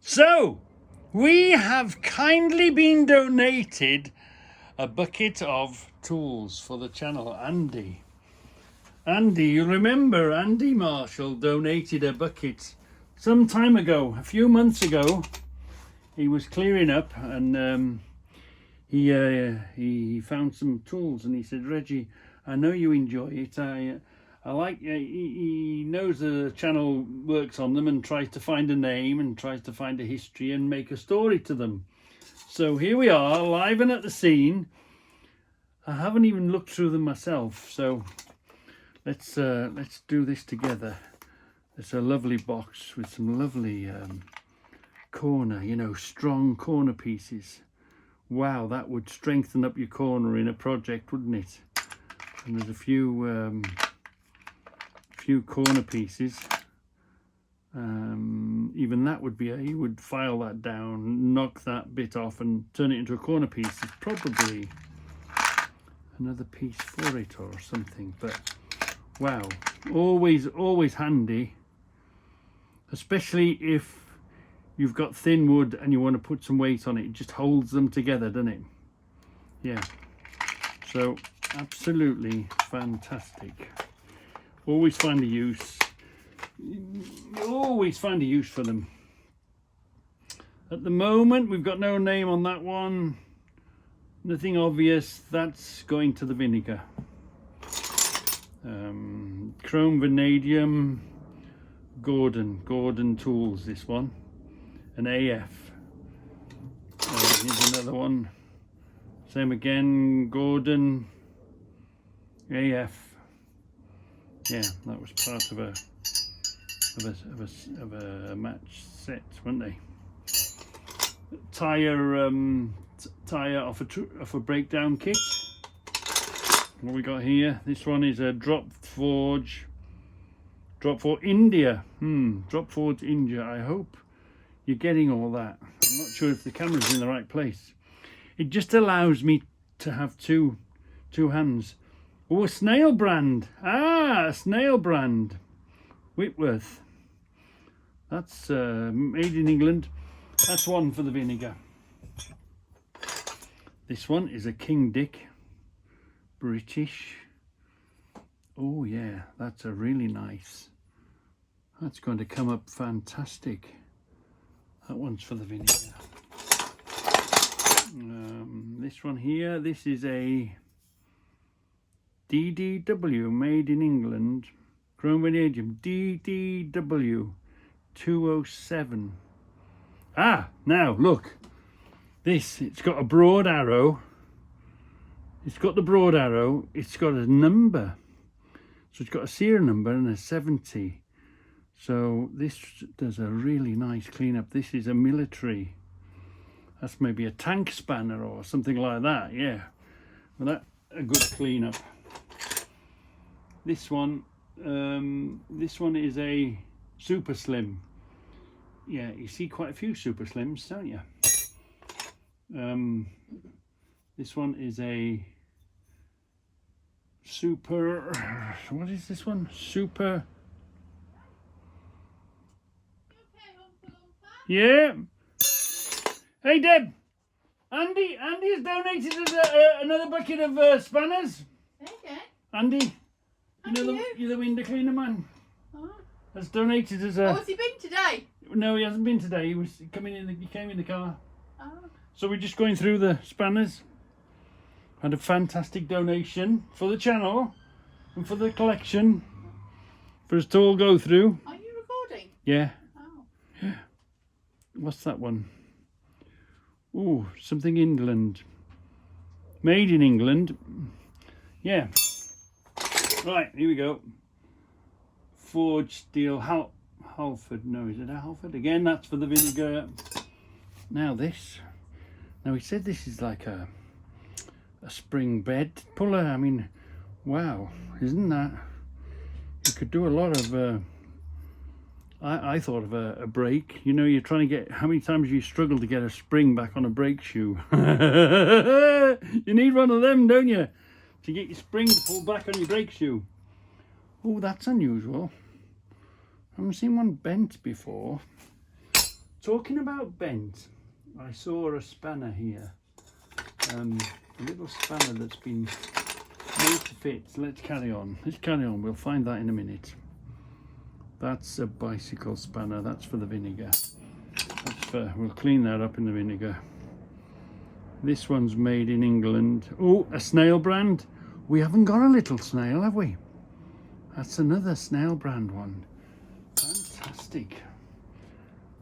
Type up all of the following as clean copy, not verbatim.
So, we have kindly been donated a bucket of tools for the channel. Andy, you remember Andy Marshall donated a bucket some time ago, a few months ago. He was clearing up and he found some tools and he said, Reggie, I know you enjoy it. I like, he knows the channel works on them and tries to find a name and tries to find a history and make a story to them. So here we are, live and at the scene. I haven't even looked through them myself, so let's do this together. It's a lovely box with some lovely corner, strong corner pieces. Wow, that would strengthen up your corner in a project, wouldn't it? And there's a few corner pieces. Even that would be you would file that down, knock that bit off and turn it into a corner piece. It's probably another piece for it or something, but wow, always handy, especially if you've got thin wood and you want to put some weight on it. It just holds them together, doesn't it? Yeah, so absolutely fantastic. Always find a use. Always find a use for them. At the moment, we've got no name on that one. Nothing obvious. That's going to the vinegar. Chrome vanadium. Gordon Tools. This one. An AF. Here's another one. Same again. Gordon. AF. Yeah, that was part of a match set, weren't they? Tire off a breakdown kit. What we got here? This one is a Drop Forge India. Drop Forge India. I hope you're getting all that. I'm not sure if the camera's in the right place. It just allows me to have two hands. Oh, a snail brand. A snail brand. Whitworth. That's made in England. That's one for the vinegar. This one is a King Dick. British. Oh yeah, that's a really nice. That's going to come up fantastic. That one's for the vinegar. This one here, this is a DDW, made in England, chrome vanadium, DDW 207. Now look, it's got a broad arrow. It's got the broad arrow. It's got a number, so it's got a serial number and a 70. So this does a really nice cleanup. This is a military. That's maybe a tank spanner or something like that. Yeah, well, that a good cleanup. This one is a super slim. Yeah, you see quite a few super slims, don't you? This one is a super. What is this one? Super. Yeah. Hey Deb, Andy has donated us another bucket of spanners. Okay. Andy, you're the window cleaner man. Oh. Has donated us a. Oh, has he been today? No, he hasn't been today. He came in the car. Oh. So we're just going through the spanners. Had a fantastic donation for the channel and for the collection for us to all go through. Are you recording? Yeah. Oh. What's that one? Ooh, something England. Made in England. Yeah. Right, here we go. Forged steel Halford. No, is it a Halford? Again, that's for the vinegar. Now this. Now he said this is like a spring bed puller. I mean, wow, isn't that? You could do a lot of I thought of a brake. You're trying to get, how many times you struggle to get a spring back on a brake shoe? You need one of them, don't you? To get your spring to pull back on your brake shoe. Oh, that's unusual. I haven't seen one bent before. Talking about bent, I saw a spanner here. A little spanner that's been made to fit. Let's carry on. We'll find that in a minute. That's a bicycle spanner. That's for the vinegar. We'll clean that up in the vinegar. This one's made in England. Oh, a snail brand. We haven't got a little snail, have we? That's another snail brand one. Fantastic.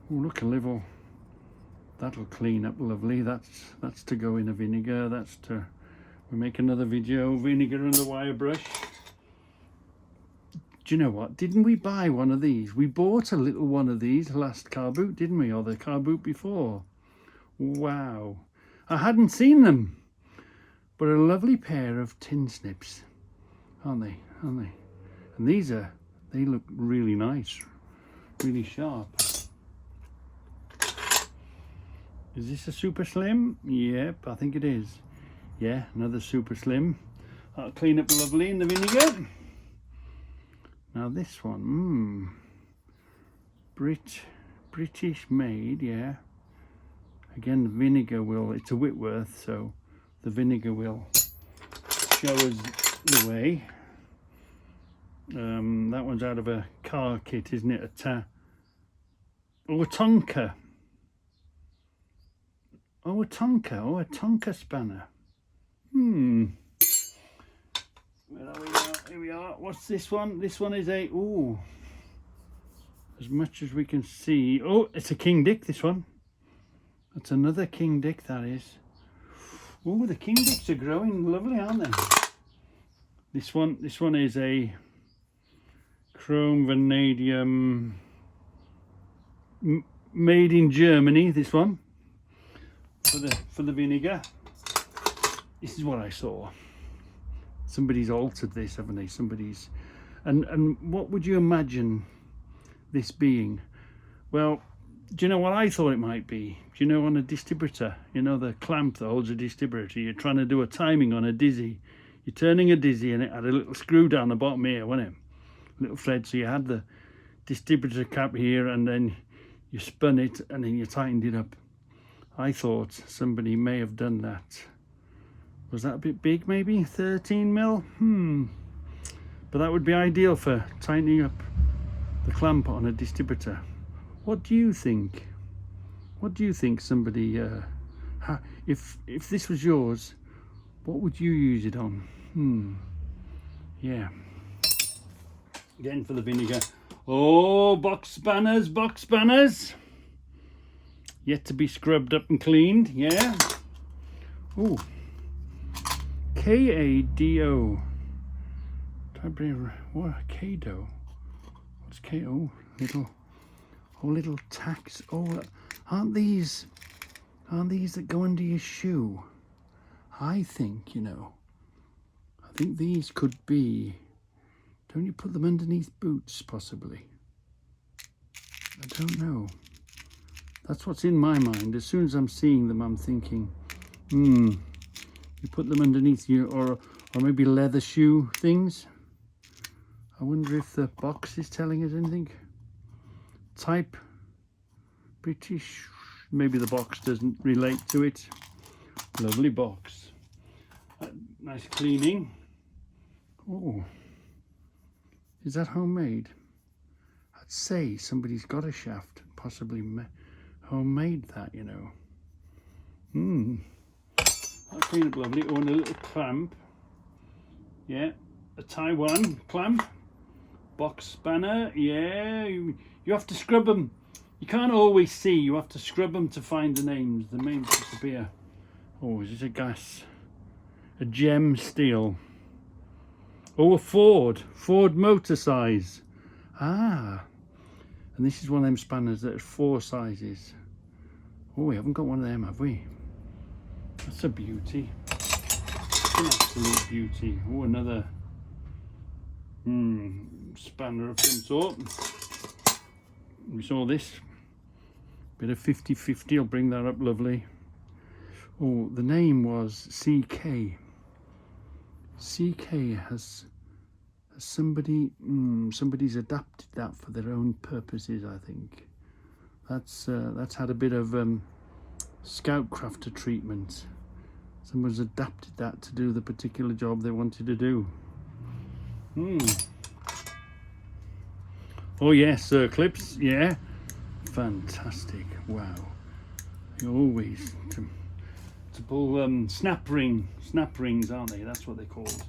Oh, look, a little. That'll clean up lovely. That's to go in a vinegar. We'll make another video. Vinegar and the wire brush. Do you know what? Didn't we buy one of these? We bought a little one of these last car boot, didn't we? Or the car boot before. Wow. I hadn't seen them. But a lovely pair of tin snips. Aren't they? And they look really nice. Really sharp. Is this a super slim? Yep, I think it is. Yeah, another super slim. That'll clean up lovely in the vinegar. Now this one, British made, yeah. Again, the vinegar it's a Whitworth, so the vinegar will show us the way. That one's out of a car kit, isn't it? A Tonka. Oh, a Tonka spanner. Where are we now? Here we are. What's this one? This one is as much as we can see. Oh, it's a King Dick, this one. That's another King Dick, that is. Oh, the King Dicks are growing lovely, aren't they? This one is a chrome vanadium made in Germany, this one. For the vinegar. This is what I saw. Somebody's altered this, haven't they? And what would you imagine this being? Well, do you know what I thought it might be? Do you know, on a distributor, you know, the clamp that holds a distributor, you're trying to do a timing on a dizzy. You're turning a dizzy and it had a little screw down the bottom here, wasn't it? Little thread, so you had the distributor cap here and then you spun it and then you tightened it up. I thought somebody may have done that. Was that a bit big, maybe? 13 mil? But that would be ideal for tightening up the clamp on a distributor. What do you think? What do you think somebody... if this was yours, what would you use it on? Yeah. Again for the vinegar. Oh, box spanners. Yet to be scrubbed up and cleaned, yeah. Oh, K-A-D-O. What? Kado. What's K-O? Little tacks. Oh, aren't these that go under your shoe? I think, I think these could be. Don't you put them underneath boots, possibly? I don't know. That's what's in my mind. As soon as I'm seeing them, I'm thinking, you put them underneath you, or maybe leather shoe things. I wonder if the box is telling us anything. Type British. Maybe the box doesn't relate to it. Lovely box. Nice cleaning. Oh, is that homemade? I'd say somebody's got a shaft, possibly homemade that, I'll clean up lovely. Oh, and a little clamp. Yeah, a Taiwan clamp. Box spanner. Yeah, you have to scrub them. You can't always see. You have to scrub them to find the names. The names disappear. Oh, is this a gas? A gem steel. Oh, a Ford motor size. Ah, and this is one of them spanners that has 4 sizes. Oh, we haven't got one of them, have we? That's a beauty. An absolute beauty. Oh, another spanner of some sort. We saw this. Bit of 50-50. I'll bring that up lovely. Oh, the name was CK. CK has somebody's adapted that for their own purposes, I think. That's had a bit of Scout Crafter treatment. Someone's adapted that to do the particular job they wanted to do. Oh yes, clips, yeah, fantastic. Wow, you always to pull snap rings, aren't they? That's what they're called.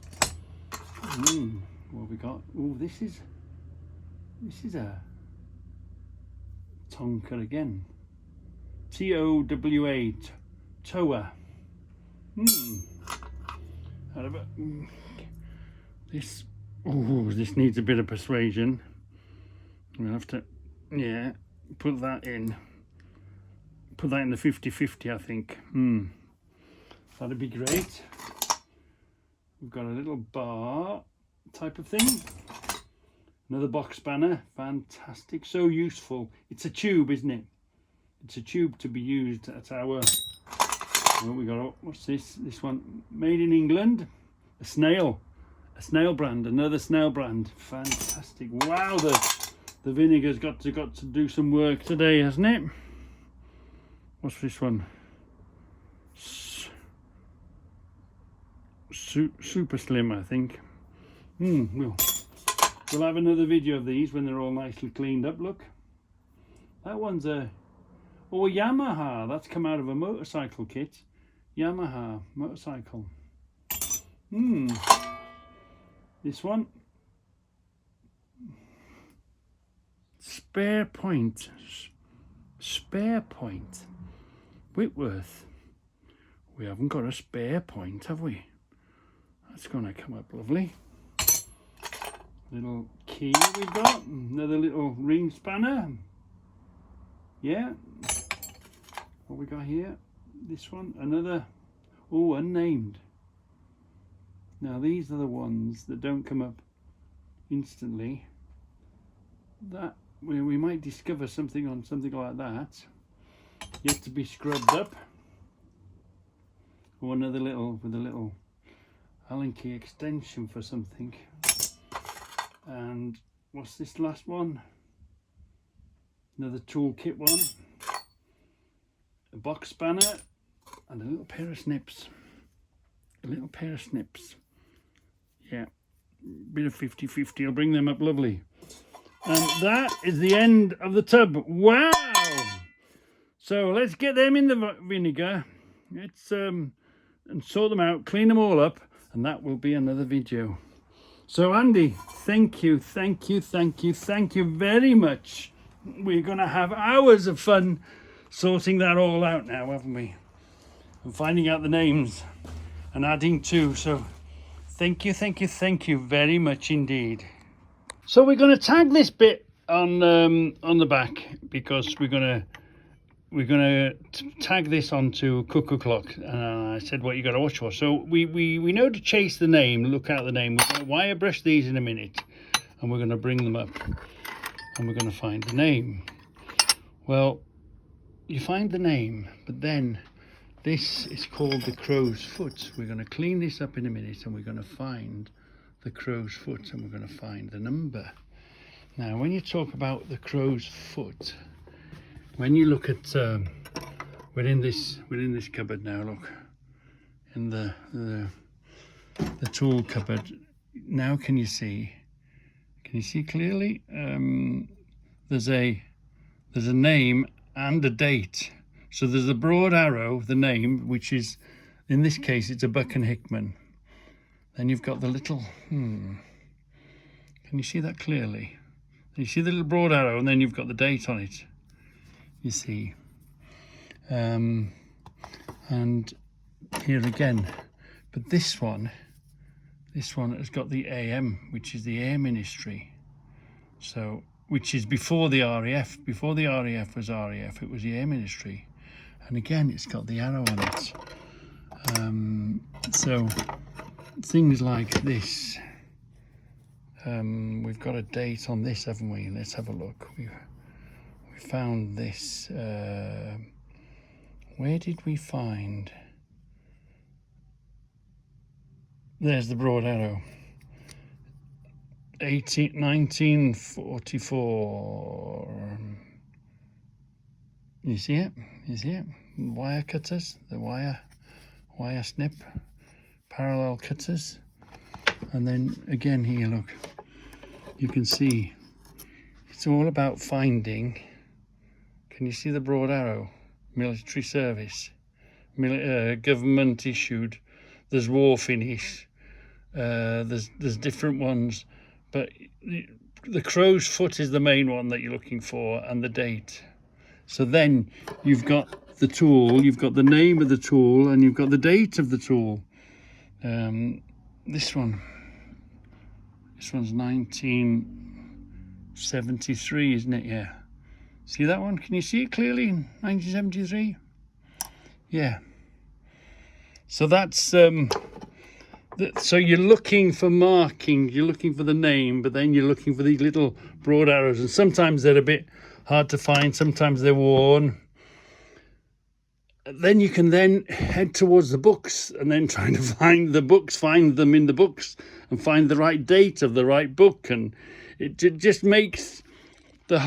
What have we got? Oh, this is a Tonka again. TOWA, Toa. This needs a bit of persuasion. We'll have to, yeah, put that in the 50-50, I think. That'd be great. We've got a little bar type of thing. Another box spanner, fantastic, so useful. It's a tube, isn't it? It's a tube to be used at our, oh, we got, what's this? This one, made in England, a snail brand, another snail brand. Fantastic. Wow, the vinegar's got to do some work today, hasn't it? What's this one? Super slim, I think. We'll have another video of these when they're all nicely cleaned up. Look, that one's a Yamaha. That's come out of a motorcycle kit. Yamaha motorcycle. This one, Spare Point, Whitworth. We haven't got a spare point, have we? That's gonna come up lovely. Little key we've got, another little ring spanner. Yeah. What we got here? This one, another, unnamed. Now these are the ones that don't come up instantly. That we might discover something on something like that. Yet to be scrubbed up. Or another little with a little Allen key extension for something. And what's this last one? Another toolkit one. A box spanner and a little pair of snips. Yeah, bit of 50-50. I'll bring them up lovely. And that is the end of the tub. Wow! So let's get them in the vinegar. Let's and sort them out, clean them all up, and that will be another video. So Andy, thank you very much. We're going to have hours of fun sorting that all out now, haven't we? And finding out the names and adding to. So thank you very much indeed. So we're going to tag this bit on the back, because we're going to tag this onto Cuckoo Clock. And I said what you got to watch for. So we know to chase the name, look out the name. We're going to wire brush these in a minute, and we're going to bring them up, and we're going to find the name. Well, you find the name, but then this is called the crow's foot. We're going to clean this up in a minute, and we're going to find the crow's foot, and we're going to find the number. Now, when you talk about the crow's foot, when you look at within this cupboard now, look in the tool cupboard. Now, can you see clearly? There's a name and a date. So there's a broad arrow, the name, which is, in this case, it's a Buck and Hickman. Then you've got the little, can you see that clearly? You see the little broad arrow, and then you've got the date on it, you see. And here again, but this one has got the AM, which is the Air Ministry. So, which is before the RAF. Before the RAF was RAF, it was the Air Ministry. And again, it's got the arrow on it. So, things like this. We've got a date on this, haven't we? Let's have a look. We found this. Where did we find? There's the broad arrow. 1944. You see it? You see it? Wire cutters, the wire snip, parallel cutters. And then again here, look, you can see it's all about finding. Can you see the broad arrow? Military service, government issued. There's war finish. There's different ones, but the crow's foot is the main one that you're looking for, and the date. So then you've got the tool, you've got the name of the tool, and you've got the date of the tool. This one's 1973, isn't it? Yeah. See that one? Can you see it clearly? 1973. Yeah. So that's so you're looking for marking, you're looking for the name, but then you're looking for these little broad arrows, and sometimes they're a bit hard to find, sometimes they're worn. Then you can then head towards the books and then trying to find the books, find them in the books and find the right date of the right book. And it just makes the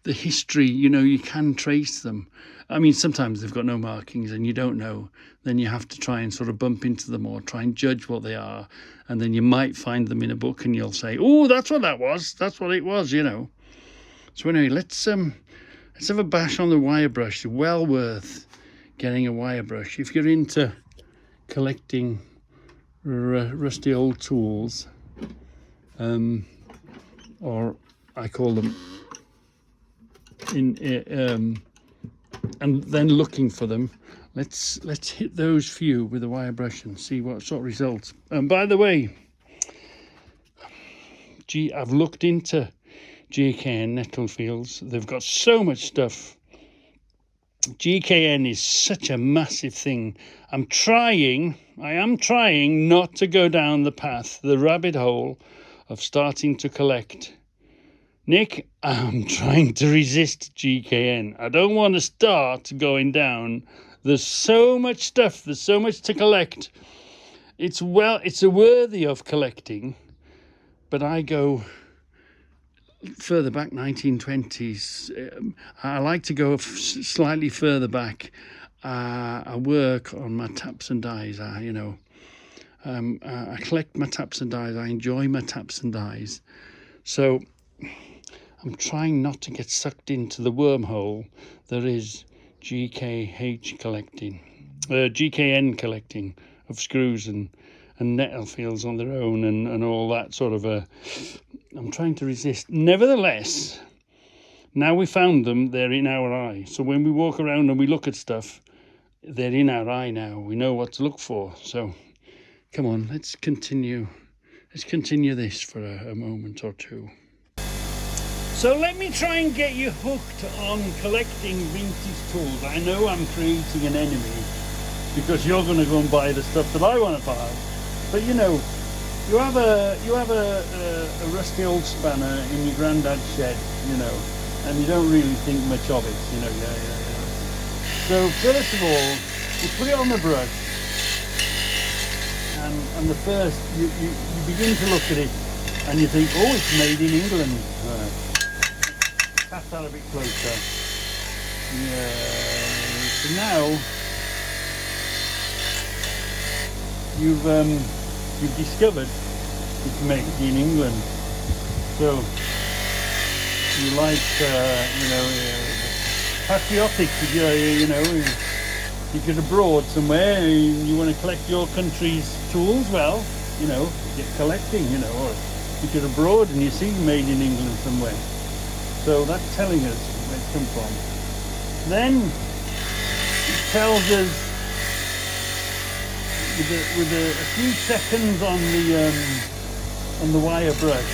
history, you know, you can trace them. I mean, sometimes they've got no markings and you don't know. Then you have to try and sort of bump into them or try and judge what they are. And then you might find them in a book and you'll say, oh, that's what that was. That's what it was, you know. So anyway, let's have a bash on the wire brush. Well worth getting a wire brush. If you're into collecting rusty old tools, or I call them, and then looking for them, let's hit those few with a wire brush and see what sort of results. And by the way, I've looked into GKN Nettlefields. They've got so much stuff. GKN is such a massive thing. I am trying not to go down the rabbit hole of starting to collect. Nick, I'm trying to resist GKN. I don't want to start going down. There's so much stuff. There's so much to collect. It's a worthy of collecting, but I go further back, 1920s. I like to go slightly further back. I work on my taps and dies. I collect my taps and dies. I enjoy my taps and dies. So I'm trying not to get sucked into the wormhole that is GKN collecting of screws and Nettlefields on their own and all that sort of I'm trying to resist. Nevertheless, now we found them, they're in our eye. So when we walk around and we look at stuff, they're in our eye now. We know what to look for. So come on, let's continue this for a moment or two. So let me try and get you hooked on collecting vintage tools. I know I'm creating an enemy because you're going to go and buy the stuff that I want to buy. But you know, you have a rusty old spanner in your granddad's shed, you know, and you don't really think much of it, you know. Yeah. So first of all, you put it on the brush, and the first you begin to look at it, and you think, oh, it's made in England. Right. Tap that a bit closer. Yeah. So now you've discovered it's made in England. So you like, patriotic, you know, you get abroad somewhere and you want to collect your country's tools, well, you know, you're collecting, you know, or you get abroad and you see made in England somewhere. So that's telling us where it comes from. Then it tells us with a few seconds on the wire brush,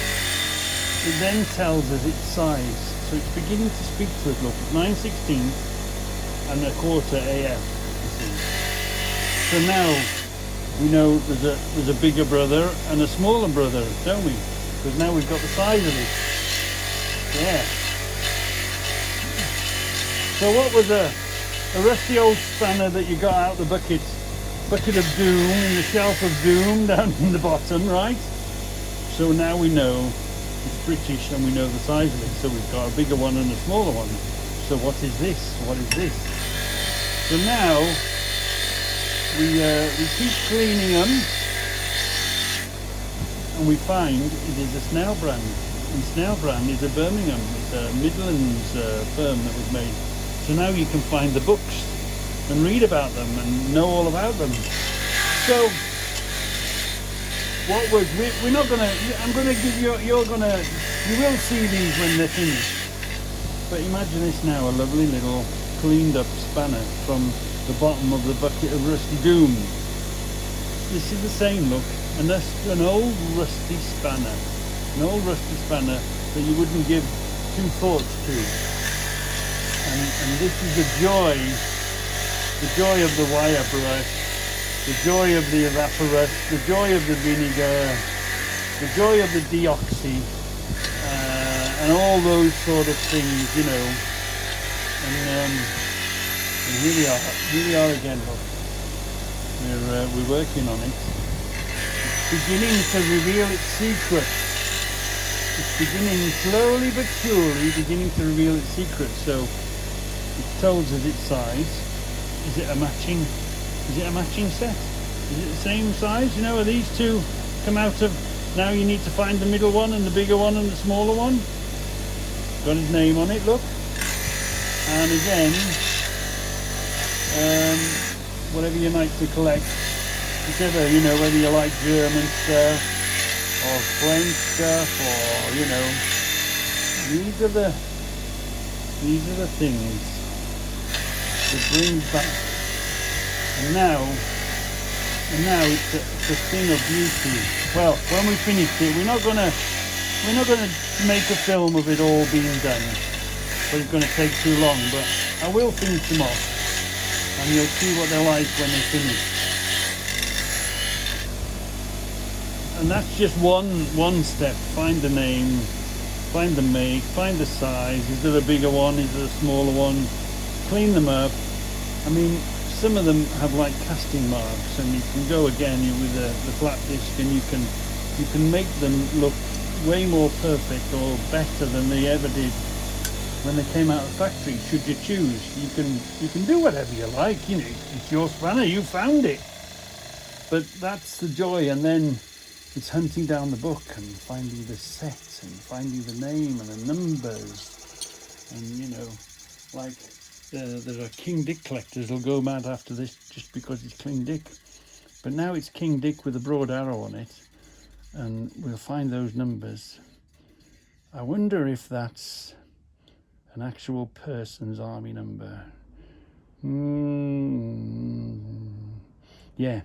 it then tells us its size. So it's beginning to speak to us. Look, it's 9/16 and a quarter AF. You see. So now we know there's a bigger brother and a smaller brother, don't we? Because now we've got the size of it. Yeah. So what was a rusty old spanner that you got out the bucket of doom, in the shelf of doom down in the bottom, right? So now we know it's British and we know the size of it. So we've got a bigger one and a smaller one. So what is this? What is this? So now we keep cleaning them, and we find it is a Snellbrand. And Snellbrand is a Birmingham, it's a Midlands firm that was made. So now you can find the books and read about them and know all about them. So what we're not gonna, I'm gonna give you, you will see these when they're finished. But imagine this now, a lovely little cleaned up spanner from the bottom of the bucket of Rusty Doom. This is the same look, and that's an old rusty spanner. An old rusty spanner that you wouldn't give two thoughts to. And this is the joy of the wire brush, the joy of the evaporus, the joy of the vinegar, the joy of the deoxy, and all those sort of things, you know. And here we are again, look. We're working on it. It's beginning to reveal its secrets. It's beginning slowly but surely beginning to reveal its secrets. So it tells us its size. Is it a matching set? Is it the same size? You know, are these two come out of, now you need to find the middle one and the bigger one and the smaller one? Got his name on it, look. And again, whatever you like to collect, whichever, you know, whether you like German stuff or French stuff, or, you know, these are the things that bring back. And now it's a thing of beauty. Well, when we finish it, we're not gonna make a film of it all being done, but it's gonna take too long. But I will finish them off, and you'll see what they're like when they're finished. And that's just one step. Find the name, find the make, find the size. Is there a bigger one? Is there a smaller one? Clean them up. I mean, some of them have like casting marks, and you can go again with the flat disc, and you can make them look way more perfect or better than they ever did when they came out of the factory. Should you choose, you can do whatever you like. You know, it's your spanner. You found it. But that's the joy, and then it's hunting down the book and finding the set and finding the name and the numbers, and you know, like. There are King Dick collectors who'll go mad after this just because it's King Dick. But now it's King Dick with a broad arrow on it, and we'll find those numbers. I wonder if that's an actual person's army number. Yeah.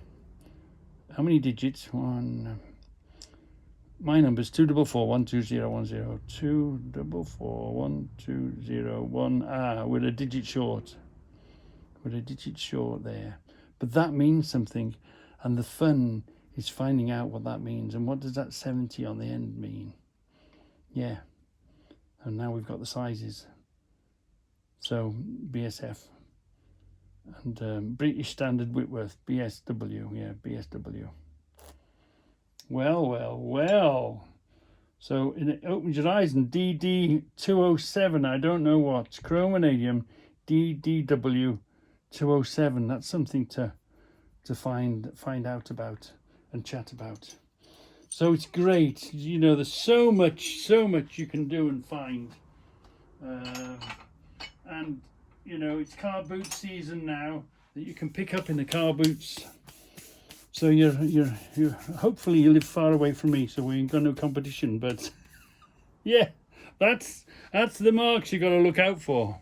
How many digits? My number's 244120102. 2441201. We're a digit short. We're a digit short there. But that means something, and the fun is finding out what that means. And what does that 70 on the end mean? Yeah. And now we've got the sizes. So BSF and British Standard Whitworth, BSW. Yeah, BSW. Well. So it opens your eyes, and DD207, I don't know what, chromvanadium DDW207. That's something to find out about and chat about. So it's great. You know, there's so much you can do and find. And you know, it's car boot season now, that you can pick up in the car boots. So you're hopefully you live far away from me, so we ain't got no competition. But yeah, that's the marks you got to look out for.